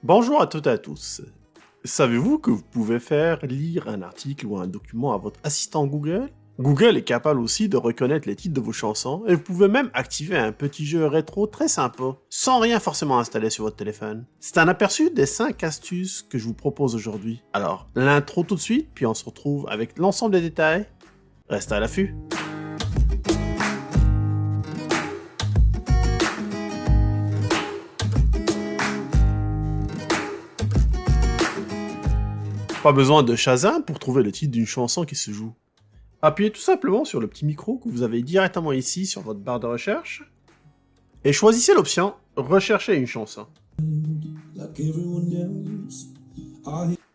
Bonjour à toutes et à tous. Savez-vous que vous pouvez faire lire un article ou un document à votre assistant Google? Google est capable aussi de reconnaître les titres de vos chansons et vous pouvez même activer un petit jeu rétro très sympa, sans rien forcément installer sur votre téléphone. C'est un aperçu des 5 astuces que je vous propose aujourd'hui. Alors, l'intro tout de suite, puis on se retrouve avec l'ensemble des détails. Restez à l'affût. Pas besoin de Shazam pour trouver le titre d'une chanson qui se joue. Appuyez tout simplement sur le petit micro que vous avez directement ici sur votre barre de recherche et choisissez l'option Rechercher une chanson.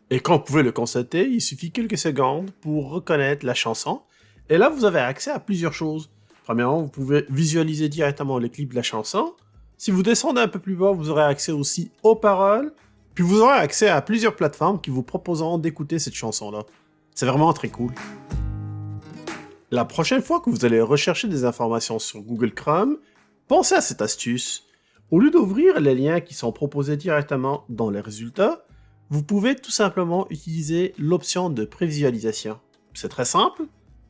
Et quand vous pouvez le constater, il suffit quelques secondes pour reconnaître la chanson. Et là, vous avez accès à plusieurs choses. Premièrement, vous pouvez visualiser directement le clip de la chanson. Si vous descendez un peu plus bas, vous aurez accès aussi aux paroles. Puis vous aurez accès à plusieurs plateformes qui vous proposeront d'écouter cette chanson-là. C'est vraiment très cool. La prochaine fois que vous allez rechercher des informations sur Google Chrome, pensez à cette astuce. Au lieu d'ouvrir les liens qui sont proposés directement dans les résultats, vous pouvez tout simplement utiliser l'option de prévisualisation. C'est très simple.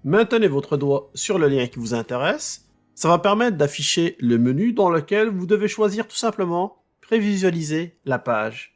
Maintenez votre doigt sur le lien qui vous intéresse. Ça va permettre d'afficher le menu dans lequel vous devez choisir tout simplement prévisualiser la page.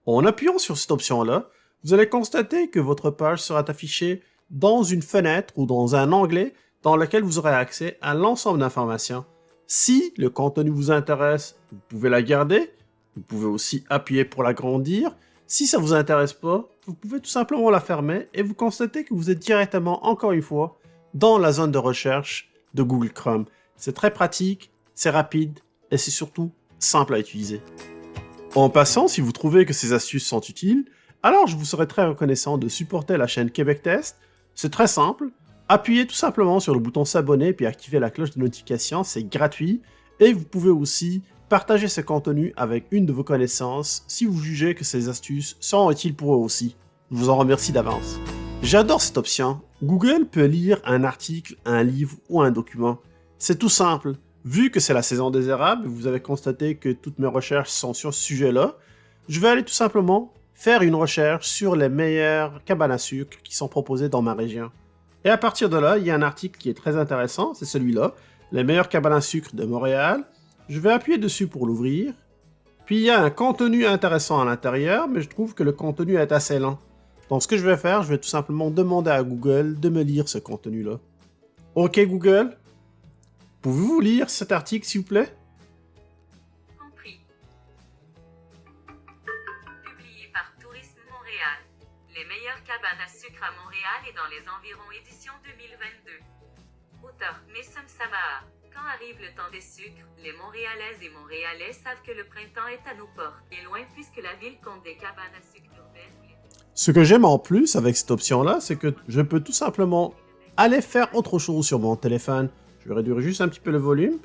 En appuyant sur cette option-là, vous allez constater que votre page sera affichée dans une fenêtre ou dans un onglet dans lequel vous aurez accès à l'ensemble d'informations. Si le contenu vous intéresse, vous pouvez la garder. Vous pouvez aussi appuyer pour l'agrandir. Si ça ne vous intéresse pas, vous pouvez tout simplement la fermer et vous constatez que vous êtes directement, encore une fois, dans la zone de recherche de Google Chrome. C'est très pratique, c'est rapide et c'est surtout simple à utiliser. En passant, si vous trouvez que ces astuces sont utiles, alors je vous serais très reconnaissant de supporter la chaîne Québec Test. C'est très simple, appuyez tout simplement sur le bouton s'abonner puis activez la cloche de notification, c'est gratuit. Et vous pouvez aussi partager ce contenu avec une de vos connaissances si vous jugez que ces astuces sont utiles pour eux aussi. Je vous en remercie d'avance. J'adore cette option. Google peut lire un article, un livre ou un document. C'est tout simple. Vu que c'est la saison des érables, vous avez constaté que toutes mes recherches sont sur ce sujet-là, je vais aller tout simplement faire une recherche sur les meilleures cabanes à sucre qui sont proposées dans ma région. Et à partir de là, il y a un article qui est très intéressant, c'est celui-là, les meilleures cabanes à sucre de Montréal. Je vais appuyer dessus pour l'ouvrir. Puis il y a un contenu intéressant à l'intérieur, mais je trouve que le contenu est assez lent. Donc ce que je vais faire, je vais tout simplement demander à Google de me lire ce contenu-là. Ok Google, pouvez-vous lire cet article s'il vous plaît? Compris. Publié par Tourisme Montréal. Les meilleures cabanes à sucre à Montréal et dans les environs édition 2022. Auteur Messom Samaa. Quand arrive le temps des sucres, les Montréalaises et Montréalais savent que le printemps est à nos portes. Et loin puisque la ville compte des cabanes à sucre urbaines. Ce que j'aime en plus avec cette option-là, c'est que je peux tout simplement aller faire autre chose sur mon téléphone. Je vais réduire juste un petit peu le volume.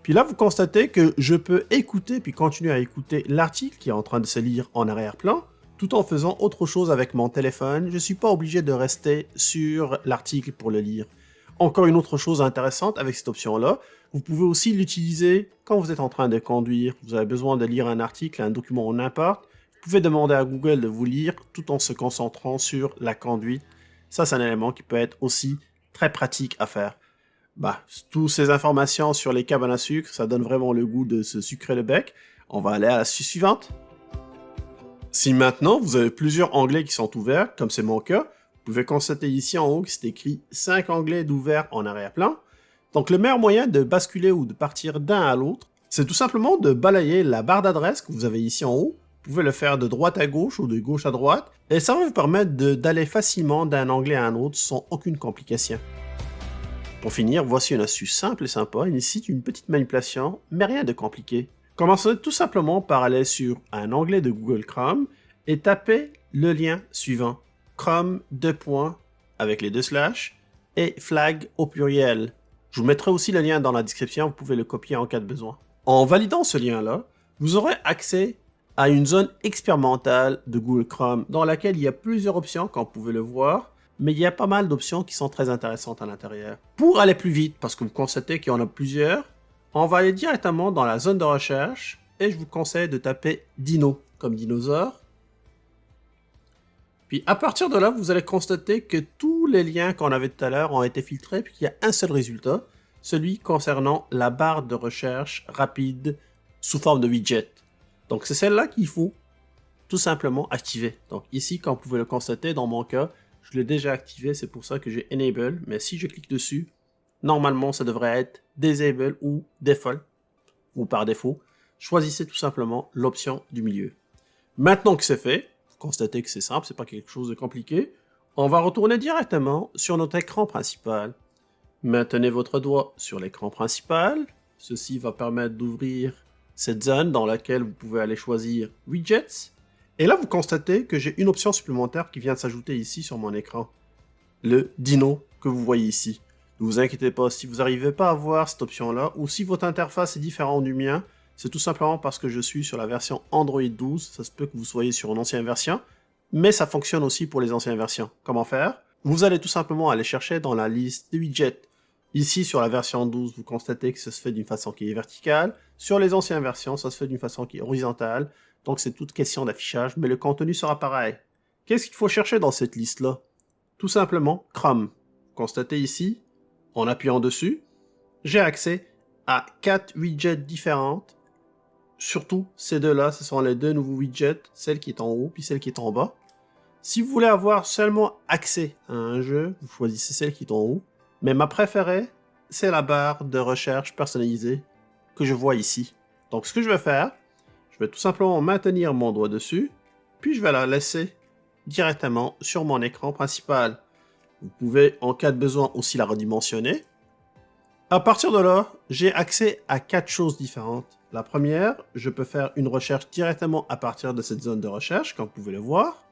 Puis là, vous constatez que je peux écouter puis continuer à écouter l'article qui est en train de se lire en arrière-plan, tout en faisant autre chose avec mon téléphone. Je ne suis pas obligé de rester sur l'article pour le lire. Encore une autre chose intéressante avec cette option-là, vous pouvez aussi l'utiliser quand vous êtes en train de conduire. Vous avez besoin de lire un article, un document ou n'importe. Vous pouvez demander à Google de vous lire tout en se concentrant sur la conduite. Ça, c'est un élément qui peut être aussi très pratique à faire. Toutes ces informations sur les cabanes à sucre, ça donne vraiment le goût de se sucrer le bec. On va aller à l'astuce suivante. Si maintenant vous avez plusieurs onglets qui sont ouverts, comme c'est mon cas, vous pouvez constater ici en haut que c'est écrit 5 onglets d'ouverts en arrière-plan. Donc le meilleur moyen de basculer ou de partir d'un à l'autre, c'est tout simplement de balayer la barre d'adresse que vous avez ici en haut. Vous pouvez le faire de droite à gauche ou de gauche à droite, et ça va vous permettre d'aller facilement d'un onglet à un autre sans aucune complication. Pour finir, voici une astuce simple et sympa, il nécessite une petite manipulation, mais rien de compliqué. Commencez tout simplement par aller sur un onglet de Google Chrome et taper le lien suivant. Chrome, avec les 2 slash, et flag au pluriel. Je vous mettrai aussi le lien dans la description, vous pouvez le copier en cas de besoin. En validant ce lien-là, vous aurez accès à une zone expérimentale de Google Chrome dans laquelle il y a plusieurs options, comme vous pouvez le voir, mais il y a pas mal d'options qui sont très intéressantes à l'intérieur. Pour aller plus vite, parce que vous constatez qu'il y en a plusieurs, on va aller directement dans la zone de recherche et je vous conseille de taper Dino. comme dinosaure. Puis à partir de là, vous allez constater que tous les liens qu'on avait tout à l'heure ont été filtrés, puis qu'il y a un seul résultat, celui concernant la barre de recherche rapide sous forme de widget. Donc c'est celle-là qu'il faut tout simplement activer. Donc ici, comme vous pouvez le constater, dans mon cas, je l'ai déjà activé, c'est pour ça que j'ai Enable, mais si je clique dessus, normalement ça devrait être Disable ou Default, ou par défaut. Choisissez tout simplement l'option du milieu. Maintenant que c'est fait, vous constatez que c'est simple, c'est pas quelque chose de compliqué, on va retourner directement sur notre écran principal. Maintenez votre doigt sur l'écran principal, ceci va permettre d'ouvrir cette zone dans laquelle vous pouvez aller choisir Widgets, et là vous constatez que j'ai une option supplémentaire qui vient de s'ajouter ici sur mon écran, le Dino que vous voyez ici. Ne vous inquiétez pas, si vous n'arrivez pas à voir cette option-là, ou si votre interface est différente du mien, c'est tout simplement parce que je suis sur la version Android 12, ça se peut que vous soyez sur une ancienne version, mais ça fonctionne aussi pour les anciennes versions. Comment faire? Vous allez tout simplement aller chercher dans la liste des widgets. Ici, sur la version 12, vous constatez que ça se fait d'une façon qui est verticale. Sur les anciennes versions, ça se fait d'une façon qui est horizontale. Donc c'est toute question d'affichage, mais le contenu sera pareil. Qu'est-ce qu'il faut chercher dans cette liste-là? Tout simplement Chrome. Vous constatez ici, en appuyant dessus, j'ai accès à 4 widgets différentes. Surtout, ces deux-là, ce sont les deux nouveaux widgets, celle qui est en haut puis celle qui est en bas. Si vous voulez avoir seulement accès à un jeu, vous choisissez celle qui est en haut. Mais ma préférée, c'est la barre de recherche personnalisée que je vois ici. Donc ce que je vais faire, je vais tout simplement maintenir mon doigt dessus, puis je vais la laisser directement sur mon écran principal. Vous pouvez, en cas de besoin, aussi la redimensionner. À partir de là, j'ai accès à 4 choses différentes. La première, je peux faire une recherche directement à partir de cette zone de recherche, comme vous pouvez le voir.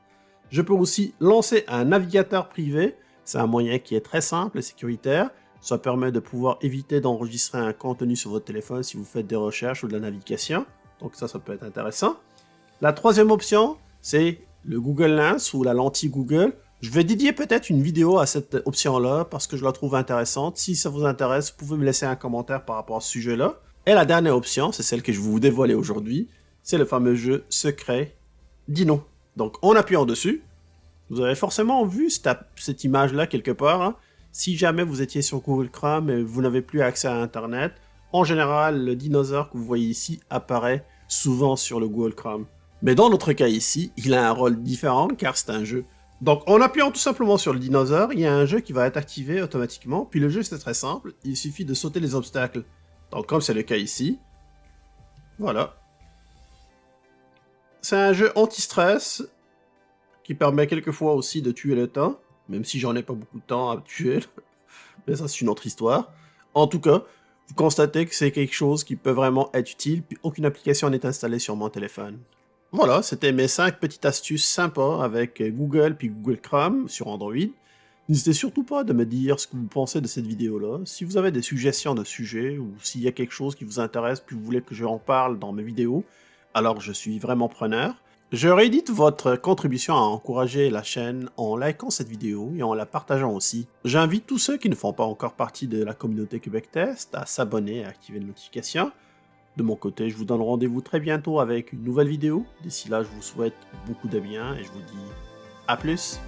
Je peux aussi lancer un navigateur privé. C'est un moyen qui est très simple et sécuritaire. Ça permet de pouvoir éviter d'enregistrer un contenu sur votre téléphone si vous faites des recherches ou de la navigation. Donc ça peut être intéressant. La troisième option, c'est le Google Lens ou la lentille Google. Je vais dédier peut-être une vidéo à cette option-là parce que je la trouve intéressante. Si ça vous intéresse, vous pouvez me laisser un commentaire par rapport à ce sujet-là. Et la dernière option, c'est celle que je vais vous dévoiler aujourd'hui, c'est le fameux jeu secret Dino. Donc en appuyant dessus, vous avez forcément vu cette image-là quelque part. Hein. Si jamais vous étiez sur Google Chrome et vous n'avez plus accès à Internet, en général, le dinosaure que vous voyez ici apparaît souvent sur le Google Chrome. Mais dans notre cas ici, il a un rôle différent car c'est un jeu. Donc en appuyant tout simplement sur le dinosaure, il y a un jeu qui va être activé automatiquement. Puis le jeu c'est très simple, il suffit de sauter les obstacles. Donc comme c'est le cas ici, voilà. C'est un jeu anti-stress qui permet quelquefois aussi de tuer le temps, même si j'en ai pas beaucoup de temps à tuer, mais ça c'est une autre histoire. En tout cas, vous constatez que c'est quelque chose qui peut vraiment être utile, puis aucune application n'est installée sur mon téléphone. Voilà, c'était mes 5 petites astuces sympas avec Google puis Google Chrome sur Android. N'hésitez surtout pas de me dire ce que vous pensez de cette vidéo-là. Si vous avez des suggestions de sujets ou s'il y a quelque chose qui vous intéresse puis vous voulez que j'en parle dans mes vidéos, alors je suis vraiment preneur. Je réédite votre contribution à encourager la chaîne en likant cette vidéo et en la partageant aussi. J'invite tous ceux qui ne font pas encore partie de la communauté Québec Test à s'abonner et à activer les notifications. De mon côté, je vous donne rendez-vous très bientôt avec une nouvelle vidéo. D'ici là, je vous souhaite beaucoup de bien et je vous dis à plus.